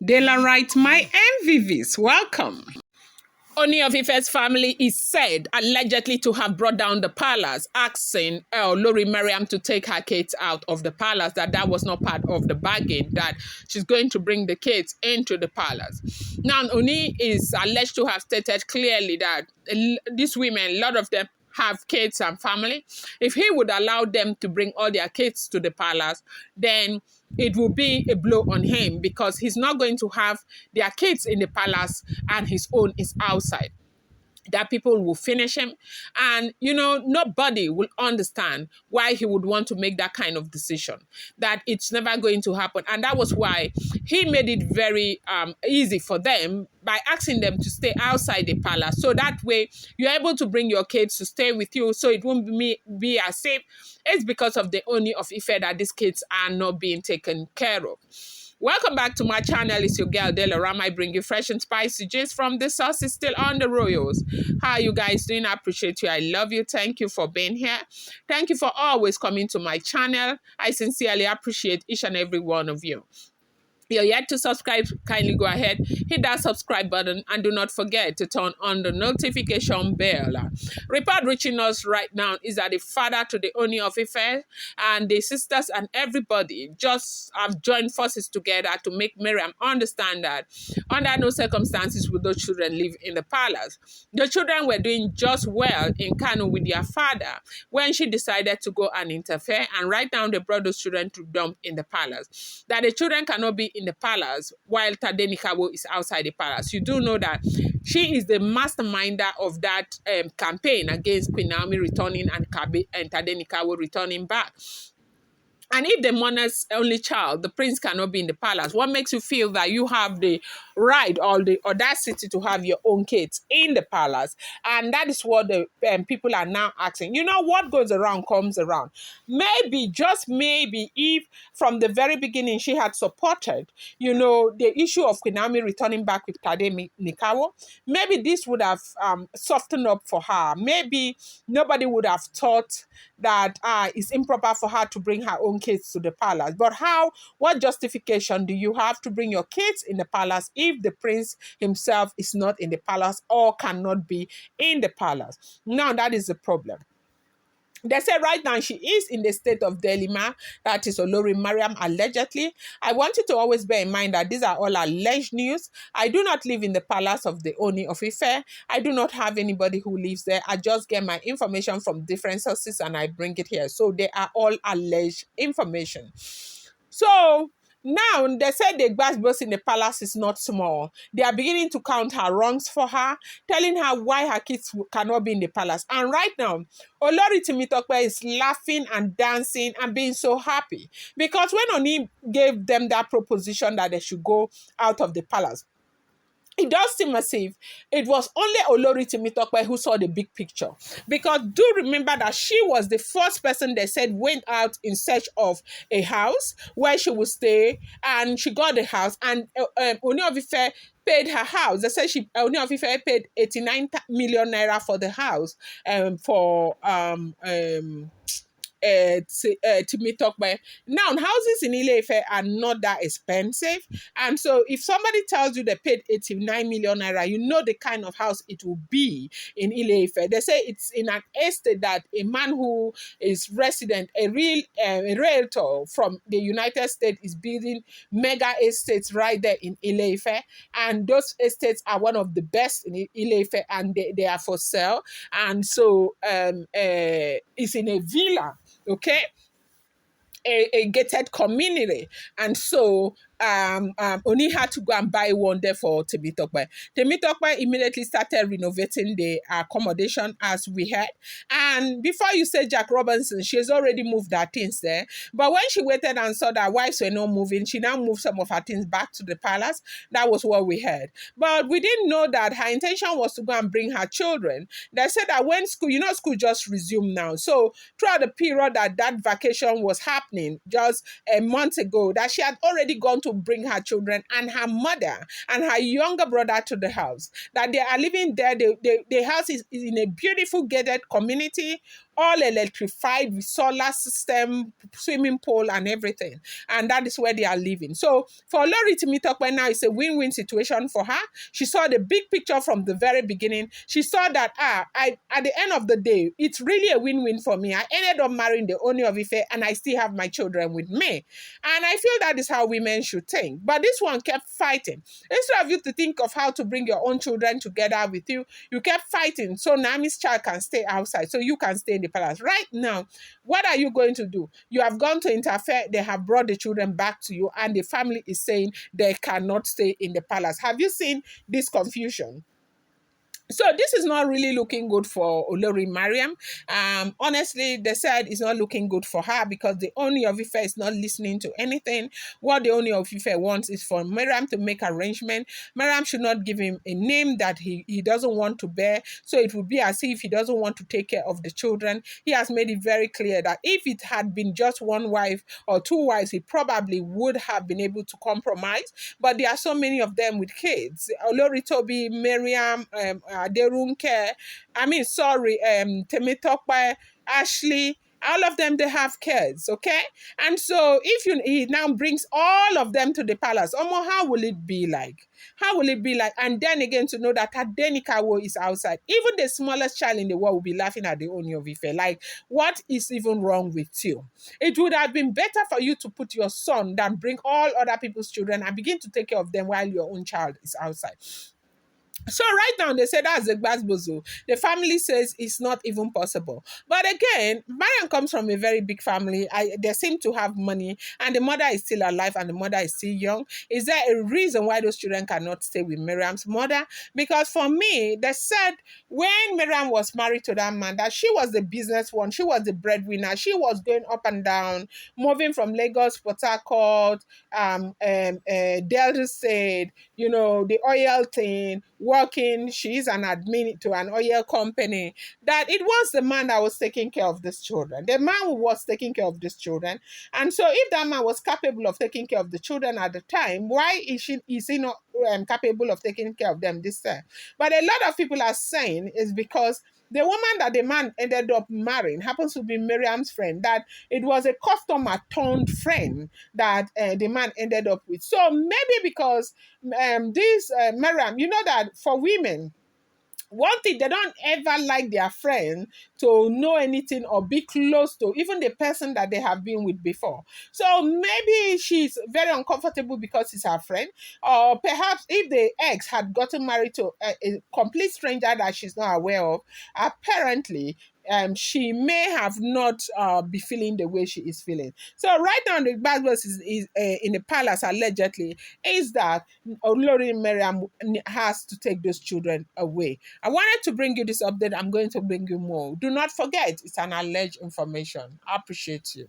Daylight, my MVVs, welcome. Ooni of Ife's family is said allegedly to have brought down the palace, asking Olori Mariam to take her kids out of the palace, that was not part of the bargain, that she's going to bring the kids into the palace. Now, Ooni is alleged to have stated clearly that these women, a lot of them, have kids and family. If he would allow them to bring all their kids to the palace, then it will be a blow on him, because he's not going to have their kids in the palace and his own is outside. That people will finish him. And, nobody will understand why he would want to make that kind of decision, that it's never going to happen. And that was why he made it very easy for them by asking them to stay outside the palace. So that way you're able to bring your kids to stay with you. So it won't be as safe. It's because of the Ooni of Ife that these kids are not being taken care of. Welcome back to my channel. It's your girl Delora. I bring you fresh and spicy gist from the sources still on the royals. How are you guys doing? I appreciate you. I love you. Thank you for being here. Thank you for always coming to my channel. I sincerely appreciate each and every one of you. You're yet to subscribe, kindly go ahead, hit that subscribe button, and do not forget to turn on the notification bell. Report reaching us right now is that the father to the Ooni of Ife and the sisters and everybody just have joined forces together to make Mariam understand that under no circumstances will those children live in the palace. The children were doing just well in Kano with their father when she decided to go and interfere, and right now they brought those children to dump in the palace. That the children cannot be in the palace while Tadenikawo is outside the palace. You do know that she is the masterminder of that campaign against Queen Naomi returning and Tadenikawo returning back. And if the monarch's only child, the prince, cannot be in the palace, what makes you feel that you have the right or the audacity to have your own kids in the palace? And that is what the people are now asking. What goes around comes around. Maybe, just maybe, if from the very beginning she had supported, the issue of Queen Naomi returning back with Tadenikawo, maybe this would have softened up for her. Maybe nobody would have thought that it's improper for her to bring her own kids to the palace. But what justification do you have to bring your kids in the palace if the prince himself is not in the palace or cannot be in the palace? Now that is the problem. They say right now she is in the state of dilemma. That is Olori Mariam allegedly. I want you to always bear in mind that these are all alleged news. I do not live in the palace of the Ooni of Ife. I do not have anybody who lives there. I just get my information from different sources and I bring it here. So they are all alleged information. So now, they said the gbas in the palace is not small. They are beginning to count her wrongs for her, telling her why her kids cannot be in the palace. And right now, Olori Temitope is laughing and dancing and being so happy. Because when Ooni gave them that proposition that they should go out of the palace, it does seem as if it was only Olori Temitope who saw the big picture. Because do remember that she was the first person they said went out in search of a house where she would stay, and she got the house, and Ooni of Ife paid her house. They said Ooni of Ife paid 89 million naira for the house Temitope. Now, houses in Ile-Ife are not that expensive, and so if somebody tells you they paid 89 million naira, you know the kind of house it will be in Ile-Ife. They say it's in an estate that a man who is resident, a realtor from the United States, is building mega estates right there in Ile-Ife, and those estates are one of the best in Ile-Ife, and they are for sale. And so it's in a villa. Okay, a gated community, and so Ooni had to go and buy one there for Temitope. Temitope immediately started renovating the accommodation, as we heard. And before you say Jack Robinson, she has already moved her things there. But when she waited and saw that wives were not moving, she now moved some of her things back to the palace. That was what we heard. But we didn't know that her intention was to go and bring her children. They said that when school just resumed now. So throughout the period that vacation was happening, just a month ago, that she had already gone to bring her children and her mother and her younger brother to the house. That they are living there. The house is in a beautiful gated community all electrified with solar system, swimming pool, and everything. And that is where they are living. So for Olori to meet up right now, it's a win-win situation for her. She saw the big picture from the very beginning. She saw that at the end of the day, it's really a win-win for me. I ended up marrying the Ooni of Ife, and I still have my children with me. And I feel that is how women should think. But this one kept fighting. Instead of you to think of how to bring your own children together with you, you kept fighting so Naomi's child can stay outside, so you can stay in the palace. Right now, what are you going to do? You have gone to interfere. They have brought the children back to you, and the family is saying they cannot stay in the palace. Have you seen this confusion? So this is not really looking good for Olori Mariam. Honestly, they said it's not looking good for her because the Ooni of Ife is not listening to anything. What the Ooni of Ife wants is for Mariam to make arrangement. Mariam should not give him a name that he doesn't want to bear. So it would be as if he doesn't want to take care of the children. He has made it very clear that if it had been just one wife or two wives, he probably would have been able to compromise. But there are so many of them with kids. Olori Toby, Mariam, Aderunke, Temitope, Ashley, all of them, they have kids, okay? And so if he now brings all of them to the palace, how will it be like? How will it be like? And then again, to know that Tadenikawo is outside. Even the smallest child in the world will be laughing at the Ooni of Ife. Like, what is even wrong with you? It would have been better for you to put your son than bring all other people's children and begin to take care of them while your own child is outside. So right now they say that's a gbasgbozo. The family says it's not even possible. But again, Mariam comes from a very big family. They seem to have money, and the mother is still alive and the mother is still young. Is there a reason why those children cannot stay with Mariam's mother? Because for me, they said when Mariam was married to that man, that she was the business one, she was the breadwinner, she was going up and down, moving from Lagos, Port Harcourt, Delta State, the oil thing, working. She's an admin to an oil company. That it was the man that was taking care of these children. The man who was taking care of these children. And so if that man was capable of taking care of the children at the time, why is he not capable of taking care of them this time? But a lot of people are saying is because the woman that the man ended up marrying happens to be Mariam's friend, that it was a customer turned friend that the man ended up with. So maybe because this Mariam, you know that for women, one thing, they don't ever like their friend to know anything or be close to even the person that they have been with before. So maybe she's very uncomfortable because it's her friend, or perhaps if the ex had gotten married to a complete stranger that she's not aware of, apparently she may have not be feeling the way she is feeling. So right now the bad words is in the palace allegedly is that Olori Mariam has to take those children away. I wanted to bring you this update. I'm going to bring you more. Do not forget, it's an alleged information. I appreciate you.